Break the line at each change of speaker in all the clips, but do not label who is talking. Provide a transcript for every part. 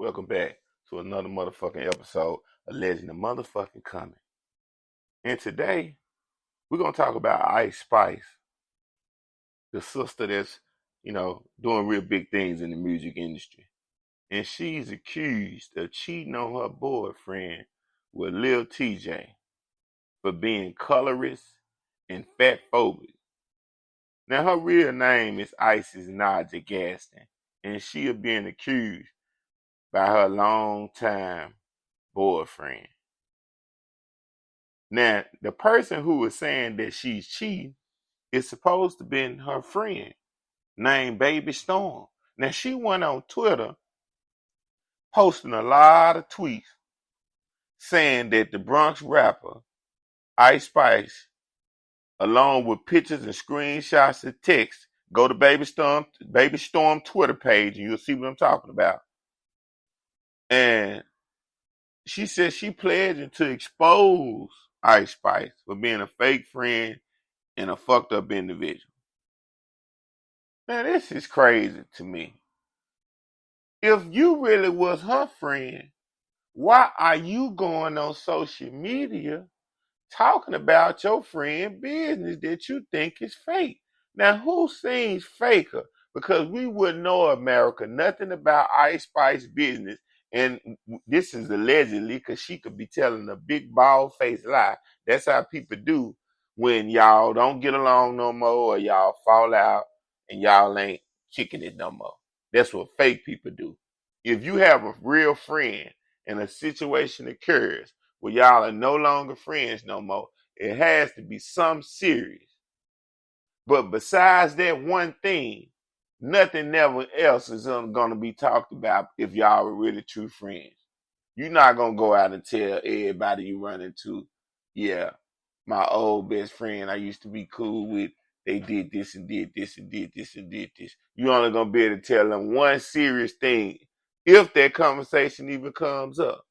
Welcome back to another motherfucking episode of Legend of Motherfucking Coming. And today, we're going to talk about Ice Spice, the sister that's, doing real big things in the music industry. And she's accused of cheating on her boyfriend with Lil TJay for being colorist and fat phobic. Now, her real name is Isis Naja Gaston, and she is being accused by her longtime boyfriend. Now, the person who is saying that she's cheating is supposed to be her friend named Baby Storm. Now, she went on Twitter posting a lot of tweets saying that the Bronx rapper Ice Spice, along with pictures and screenshots of text, go to Baby Storm Twitter page and you'll see what I'm talking about. And she said she pledged to expose Ice Spice for being a fake friend and a fucked up individual. Now, this is crazy to me. If you really was her friend, why are you going on social media talking about your friend business that you think is fake? Now, who seems faker? Because we wouldn't know, America, nothing about Ice Spice business. And this is allegedly because she could be telling a big bald-faced lie. That's how people do when y'all don't get along no more or y'all fall out and y'all ain't kicking it no more. That's what fake people do. If you have a real friend and a situation occurs where y'all are no longer friends no more, it has to be something serious. But besides that one thing, nothing never else is going to be talked about if y'all are really true friends. You're not going to go out and tell everybody you run into, yeah, my old best friend I used to be cool with, they did this and did this and did this and did this. You're only going to be able to tell them one serious thing if that conversation even comes up.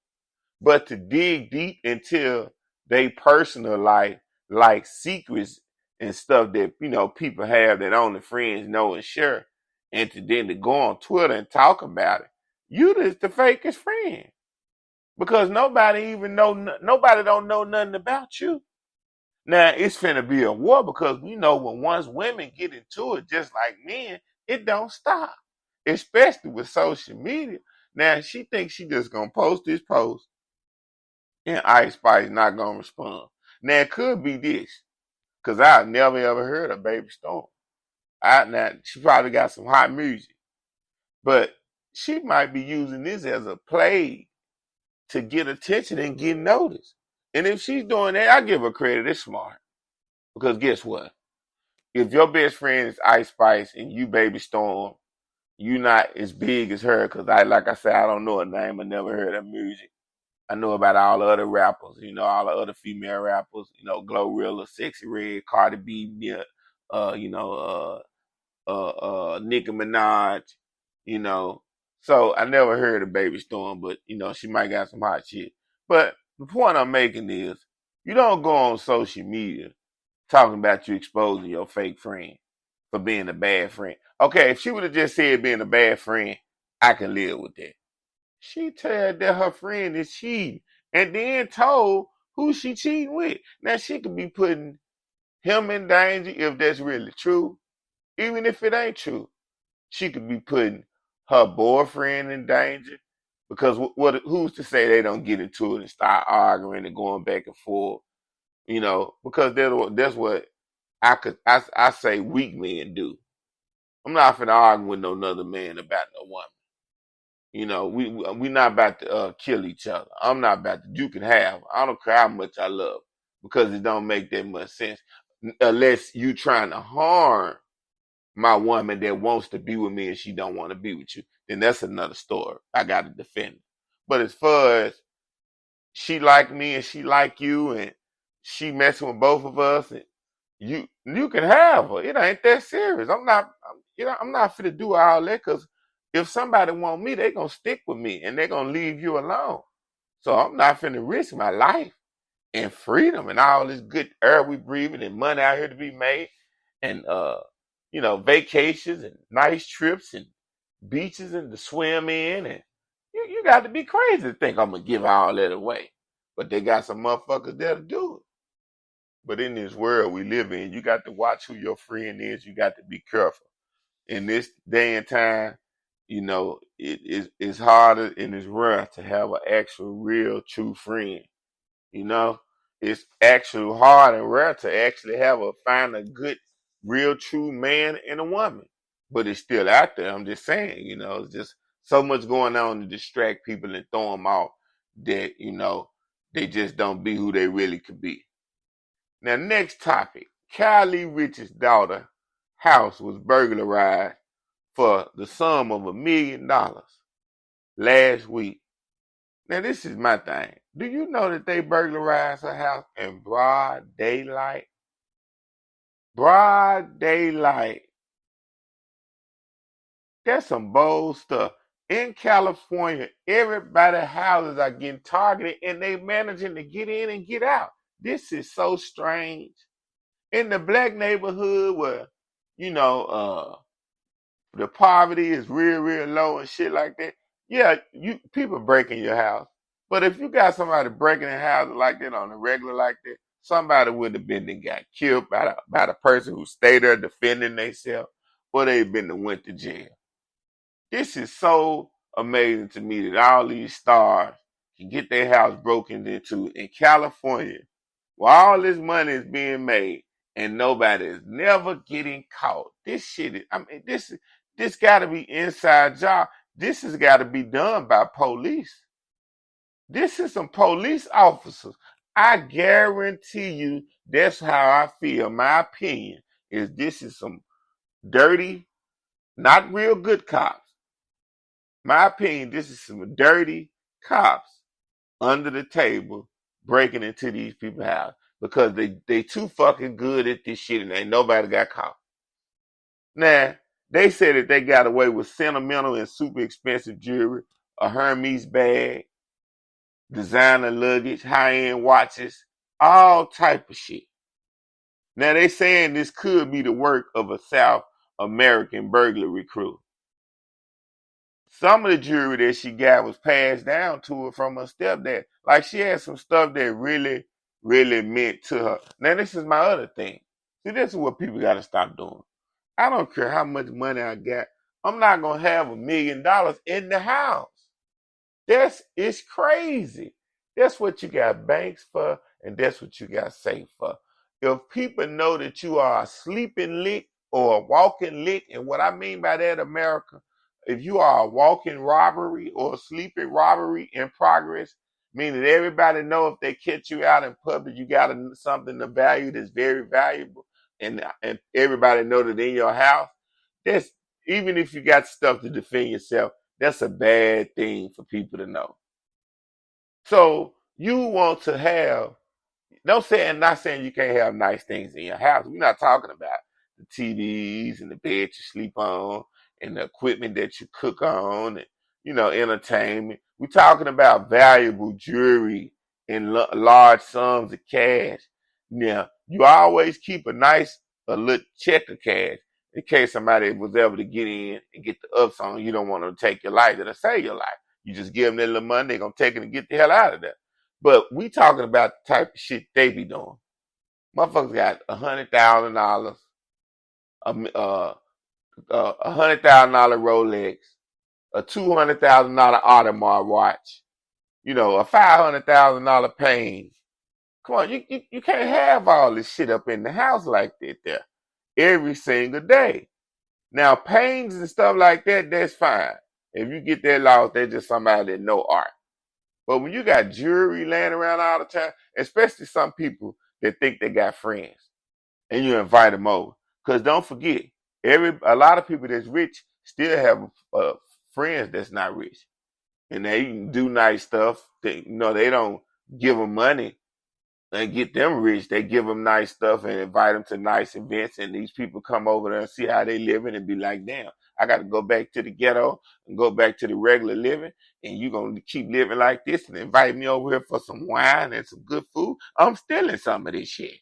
But to dig deep into they personal life, like secrets and stuff that, people have that only friends know and share, and to go on Twitter and talk about it, you just the fakest friend. Because nobody don't know nothing about you. Now, it's finna be a war because we know when once women get into it, just like men, it don't stop. Especially with social media. Now, she thinks she just gonna post this post and Ice Spice not gonna respond. Now, it could be this, because I never ever heard of Baby Storm. Now, she probably got some hot music, but she might be using this as a play to get attention and get noticed. And if she's doing that, I give her credit. It's smart. Because guess what? If your best friend is Ice Spice and you Baby Storm, you not as big as her. Because like I said, I don't know her name. I never heard her music. I know about all the other rappers, all the other female rappers, Glorilla, Sexy Red, Cardi B, Nicki Minaj, So I never heard of Baby Storm, but she might got some hot shit. But the point I'm making is, you don't go on social media talking about you exposing your fake friend for being a bad friend. Okay, if she would have just said being a bad friend, I can live with that. She told that her friend is cheating and then told who she cheating with. Now she could be putting him in danger if that's really true. Even if it ain't true, she could be putting her boyfriend in danger because who's to say they don't get into it and start arguing and going back and forth, because that's what I say weak men do. I'm not finna argue with no other man about no woman. We not about to kill each other. I'm not about to. You can have. I don't care how much I love, because it don't make that much sense unless you trying to harm my woman that wants to be with me and she don't want to be with you. Then that's another story. I got to defend it. But as far as she like me and she like you and she messing with both of us and you can have her. It ain't that serious. I'm not fit to do all that because if somebody want me, they gonna stick with me and they gonna leave you alone. So I'm not finna risk my life and freedom and all this good air we breathing and money out here to be made and vacations and nice trips and beaches and to swim in and you got to be crazy to think I'm gonna give all that away. But they got some motherfuckers there to do it. But in this world we live in, you got to watch who your friend is. You got to be careful. In this day and time, it's harder and it's rare to have an actual, real, true friend. You know, it's actually hard and rare to actually find a good, real, true man and a woman. But it's still out there. I'm just saying, it's just so much going on to distract people and throw them off that, they just don't be who they really could be. Now, next topic. Kylie Rich's daughter house was burglarized for the sum of $1 million last week. Now, this is my thing. Do you know that they burglarized her house in broad daylight? Broad daylight. That's some bold stuff. In California, everybody's houses are getting targeted and they managing to get in and get out. This is so strange. In the black neighborhood where, the poverty is real, real low and shit like that, yeah, people breaking your house. But if you got somebody breaking a house like that on a regular like that, somebody would have been and got killed by the person who stayed there defending themselves, or they've been and went to jail. This is so amazing to me that all these stars can get their house broken into in California, where all this money is being made and nobody is never getting caught. This shit is, this got to be inside job. This has got to be done by police. This is some police officers. I guarantee you that's how I feel. My opinion is this is some dirty, not real good cops. My opinion, this is some dirty cops under the table breaking into these people's house because they too fucking good at this shit and ain't nobody got caught. Now, they said that they got away with sentimental and super expensive jewelry, a Hermes bag, designer luggage, high-end watches, all type of shit. Now, they saying this could be the work of a South American burglary crew. Some of the jewelry that she got was passed down to her from her stepdad. Like she had some stuff that really, really meant to her. Now, this is my other thing. See, this is what people got to stop doing. I don't care how much money I got. I'm not going to have $1 million in the house. It's crazy. That's what you got banks for, and that's what you got safe for. If people know that you are a sleeping lick or a walking lick, and what I mean by that, America, if you are a walking robbery or a sleeping robbery in progress, meaning everybody know if they catch you out in public, you got something of value that's very valuable, and everybody know that in your house, that's, even if you got stuff to defend yourself, that's a bad thing for people to know. So you want to have, not saying you can't have nice things in your house. We're not talking about the TVs and the bed you sleep on and the equipment that you cook on and, entertainment. We're talking about valuable jewelry and large sums of cash. Now, you always keep a little check of cash in case somebody was able to get in and get the ups on. You don't want them to take your life, that'll save your life. You just give them that little money, they're going to take it and get the hell out of there. But we talking about the type of shit they be doing. Motherfuckers got $100,000, $100,000 Rolex, a $200,000 Audemars watch, a $500,000 Pain. Come on, you can't have all this shit up in the house like that there every single day. Now, paintings and stuff like that, that's fine. If you get that lost, they're just somebody that know art. But when you got jewelry laying around all the time, especially some people that think they got friends, and you invite them over, because don't forget, a lot of people that's rich still have friends that's not rich, and they do nice stuff. They don't give them money and get them rich. They give them nice stuff and invite them to nice events, and these people come over there and see how they living and be like, damn, I got to go back to the ghetto and go back to the regular living, and you going to keep living like this and invite me over here for some wine and some good food. I'm stealing some of this shit.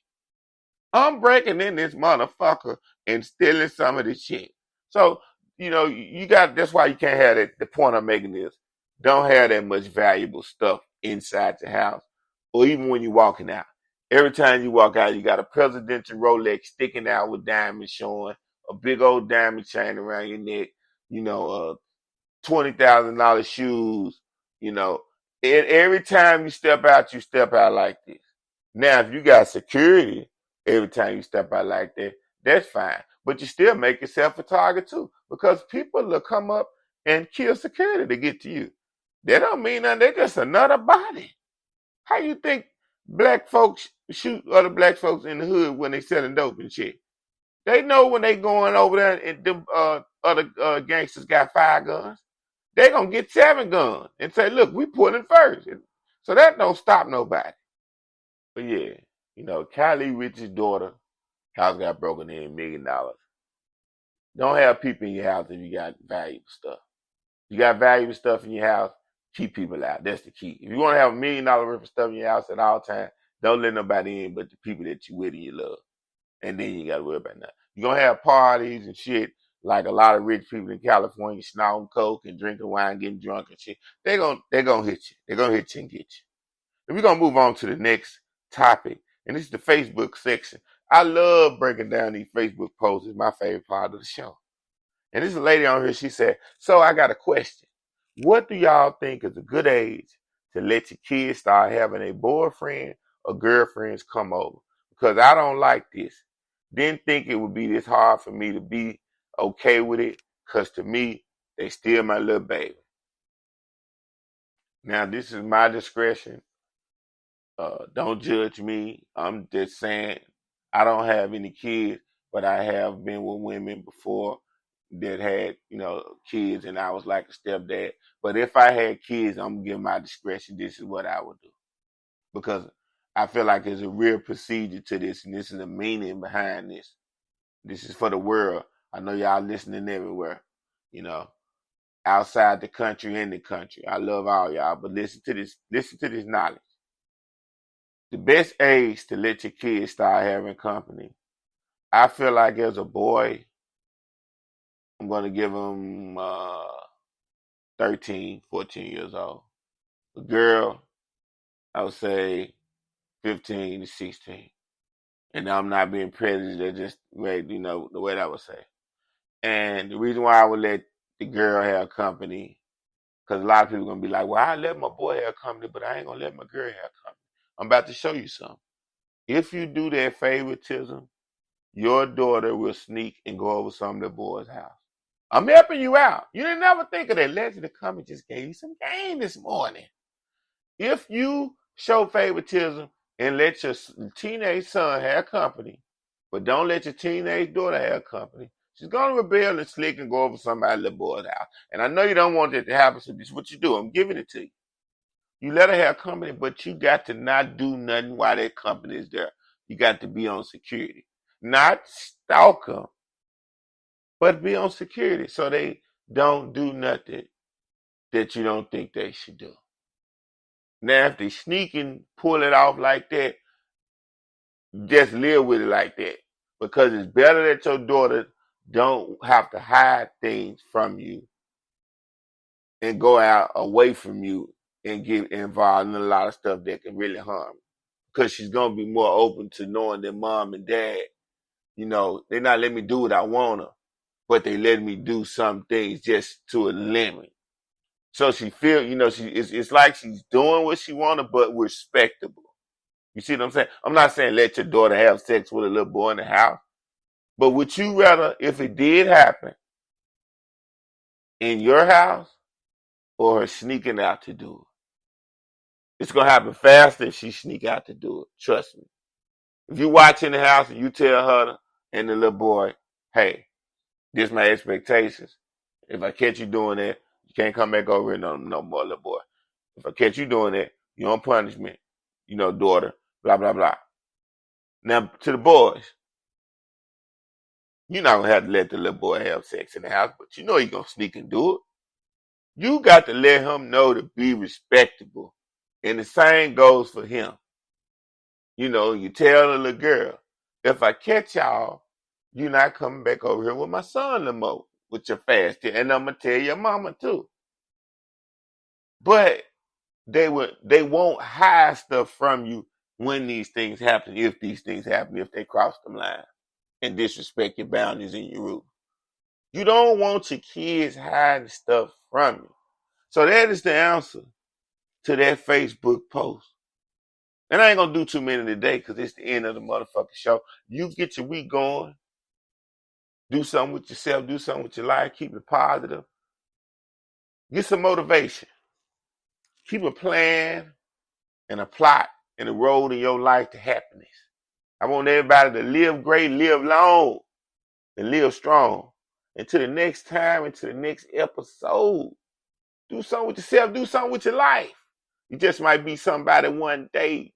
I'm breaking in this motherfucker and stealing some of this shit. So, that's why you can't have that. The point I'm making is don't have that much valuable stuff inside your house or even when you're walking out. Every time you walk out, you got a presidential Rolex sticking out with diamonds showing, a big old diamond chain around your neck, you know, $20,000 shoes, you know. And every time you step out like this. Now, if you got security every time you step out like that, that's fine. But you still make yourself a target too, because people will come up and kill security to get to you. They don't mean nothing. They're just another body. How you think black folks shoot other black folks in the hood when they selling dope and shit? They know when they going over there and them other gangsters got 5 guns. They gonna get 7 guns and say, "Look, we pulling first." So that don't stop nobody. But yeah, you know, Kylie Rich's daughter house got broken in $1 million. Don't have people in your house if you got valuable stuff. You got valuable stuff in your house, keep people out. That's the key. If you want to have $1 million worth of stuff in your house at all times, don't let nobody in but the people that you with and you love. And then you got to worry about nothing. You're going to have parties and shit like a lot of rich people in California snorting coke and drinking wine, getting drunk and shit. They're gonna hit you. They're going to hit you and get you. And we're going to move on to the next topic. And this is the Facebook section. I love breaking down these Facebook posts. It's my favorite part of the show. And this lady on here, she said, so I got a question. What do y'all think is a good age to let your kids start having a boyfriend or girlfriends come over? Because I don't like this. Didn't think it would be this hard for me to be okay with it. Because to me, they still my little baby. Now, this is my discretion. Don't judge me. I'm just saying I don't have any kids, but I have been with women before that had, you know, kids and I was like a stepdad. But if I had kids, I'm gonna give my discretion. This is what I would do. Because I feel like there's a real procedure to this and this is a meaning behind this. This is for the world. I know y'all listening everywhere, you know, outside the country and the country. I love all y'all, but listen to this knowledge. The best age to let your kids start having company. I feel like as a boy, I'm going to give them 13, 14 years old. A girl, I would say 15 to 16. And I'm not being prejudiced, I just, you know, the way that I would say. And the reason why I would let the girl have company, because a lot of people are going to be like, well, I let my boy have company, but I ain't going to let my girl have company. I'm about to show you something. If you do that favoritism, your daughter will sneak and go over some of the boys' house. I'm helping you out. You didn't ever think of that. Legend to come and just gave you some game this morning. If you show favoritism and let your teenage son have company, but don't let your teenage daughter have company, she's going to rebel and slick and go over somebody's little boy's house. And I know you don't want that to happen, so this is what you do. I'm giving it to you. You let her have company, but you got to not do nothing while that company is there. You got to be on security. Not stalk them, but be on security so they don't do nothing that you don't think they should do. Now, if they sneak and pull it off like that, just live with it like that. Because it's better that your daughter don't have to hide things from you and go out away from you and get involved in a lot of stuff that can really harm you. Because she's going to be more open to knowing that mom and dad, you know, they're not letting me do what I want to, but they let me do some things just to a limit. So she feel, you know, it's like she's doing what she wanted, but respectable. You see what I'm saying? I'm not saying let your daughter have sex with a little boy in the house, but would you rather, if it did happen, in your house or her sneaking out to do it? It's gonna happen faster if she sneak out to do it. Trust me. If you watch in the house and you tell her and the little boy, hey, this is my expectations. If I catch you doing that, you can't come back over here no more, little boy. If I catch you doing that, you're on punishment. You know, daughter, blah, blah, blah. Now, to the boys, you're not going to have to let the little boy have sex in the house, but you know he's going to sneak and do it. You got to let him know to be respectable. And the same goes for him. You know, you tell the little girl, if I catch y'all, you're not coming back over here with my son no more with your fast. And I'm going to tell your mama too. But they won't hide stuff from you when these things happen, if these things happen, if they cross the line and disrespect your boundaries and your rules. You don't want your kids hiding stuff from you. So that is the answer to that Facebook post. And I ain't gonna do too many today because it's the end of the motherfucking show. You get your week going. Do something with yourself. Do something with your life. Keep it positive. Get some motivation. Keep a plan and a plot and a road in your life to happiness. I want everybody to live great, live long, and live strong. Until the next time, until the next episode, do something with yourself. Do something with your life. You just might be somebody one day.